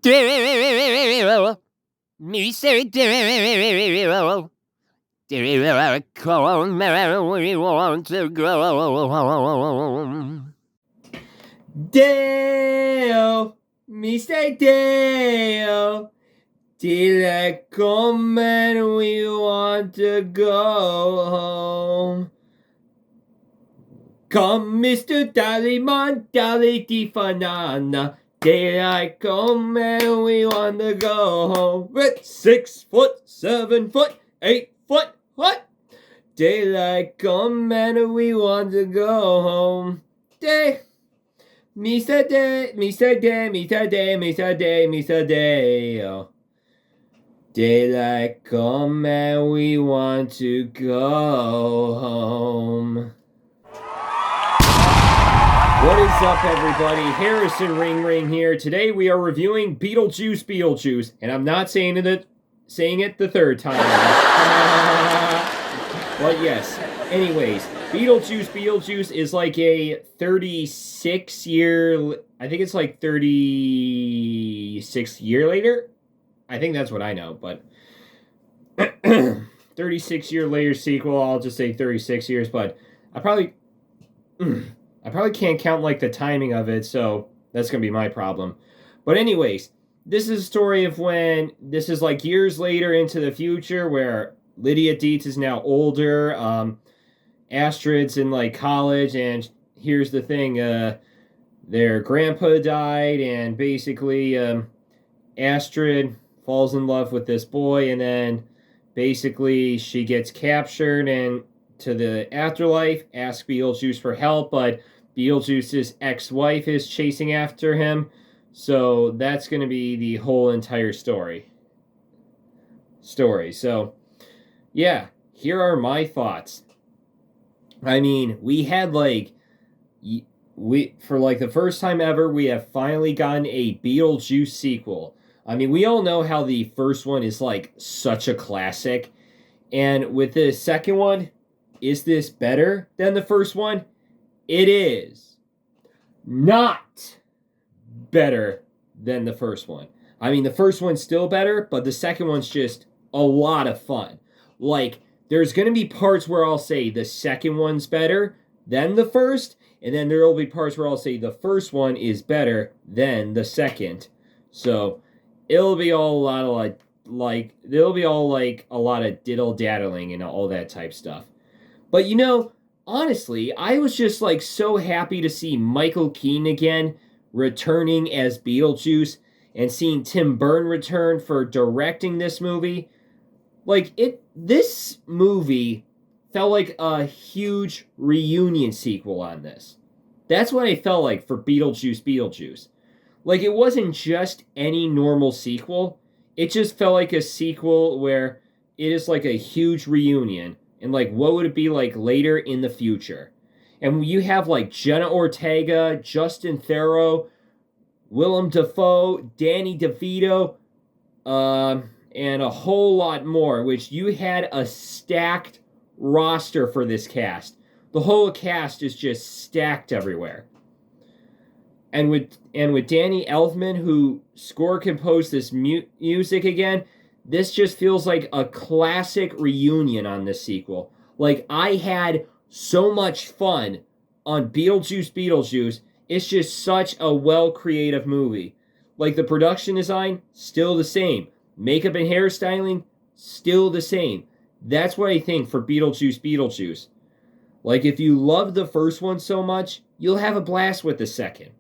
Daryl, me say Daryl, Daryl, come where we want to go. Dale, me say Dale, dile come and we want to go home. Come, Mr. Dallyman, Dally di Fanana. Daylight come and we want to go home. With 6 foot, 7 foot, 8 foot, what? Daylight come and we want to go home. Day, Mr. Day, Mr. Day, Mr. Day, Mr. Day, Mr. Day. Oh. Daylight come and we want to go home. What is up, everybody? Harrison Ring Ring here. Today we are reviewing Beetlejuice, and I'm not saying it the third time. But yes. Anyways, Beetlejuice is like a 36 year. I think it's like 36 year later. I think that's what I know, but 36 year later sequel. I'll just say 36 years, but I probably can't count like the timing of it, so that's gonna be my problem. But anyways, this is a story of when this is like years later into the future where Lydia Dietz is now older. Astrid's in like college, and here's the thing: their grandpa died, and basically Astrid falls in love with this boy, and then basically she gets captured and to the afterlife, asks Beetlejuice for help, but Beetlejuice's ex-wife is chasing after him. So that's going to be the whole entire story. So, yeah, here are my thoughts. I mean, we had for like the first time ever, we have finally gotten a Beetlejuice sequel. I mean, we all know how the first one is like such a classic. And with the second one, is this better than the first one? It is not better than the first one. I mean, the first one's still better, but the second one's just a lot of fun. Like, there's going to be parts where I'll say the second one's better than the first, and then there will be parts where I'll say the first one is better than the second. So, it'll be all a lot of a lot of diddle-daddling and all that type stuff. But you know, honestly, I was just like so happy to see Michael Keaton again returning as Beetlejuice and seeing Tim Burton return for directing this movie. This movie felt like a huge reunion sequel on this. That's what I felt like for Beetlejuice. Like, it wasn't just any normal sequel. It just felt like a sequel where it is like a huge reunion. And, like, what would it be like later in the future? And you have, like, Jenna Ortega, Justin Theroux, Willem Dafoe, Danny DeVito, and a whole lot more, which you had a stacked roster for this cast. The whole cast is just stacked everywhere. And with Danny Elfman, who score composed this music again, this just feels like a classic reunion on this sequel. Like, I had so much fun on Beetlejuice. It's just such a well-created movie. Like, the production design, still the same. Makeup and hairstyling, still the same. That's what I think for Beetlejuice. Like, if you love the first one so much, you'll have a blast with the second.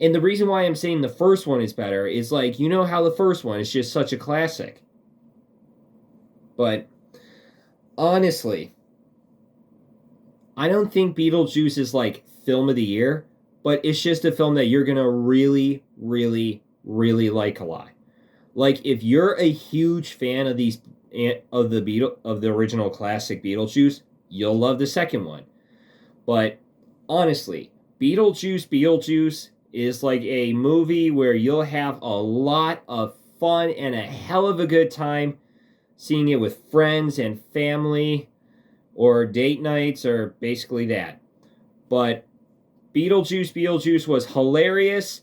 And the reason why I'm saying the first one is better is, like, you know how the first one is just such a classic. But, honestly, I don't think Beetlejuice is, like, film of the year, but it's just a film that you're gonna really, really, really like a lot. Like, if you're a huge fan of the original classic Beetlejuice, you'll love the second one. But, honestly, Beetlejuice is like a movie where you'll have a lot of fun and a hell of a good time seeing it with friends and family or date nights or basically that. But Beetlejuice was hilarious,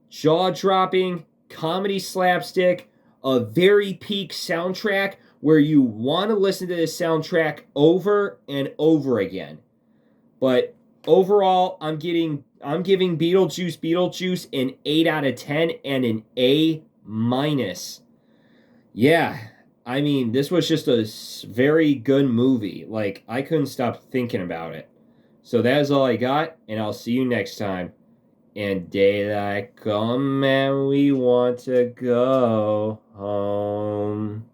jaw-dropping, comedy slapstick, a very peak soundtrack where you want to listen to this soundtrack over and over again. But overall, I'm giving Beetlejuice an 8 out of 10 and an A minus. Yeah, I mean, this was just a very good movie. Like, I couldn't stop thinking about it. So that is all I got, and I'll see you next time. And daylight come and we want to go home.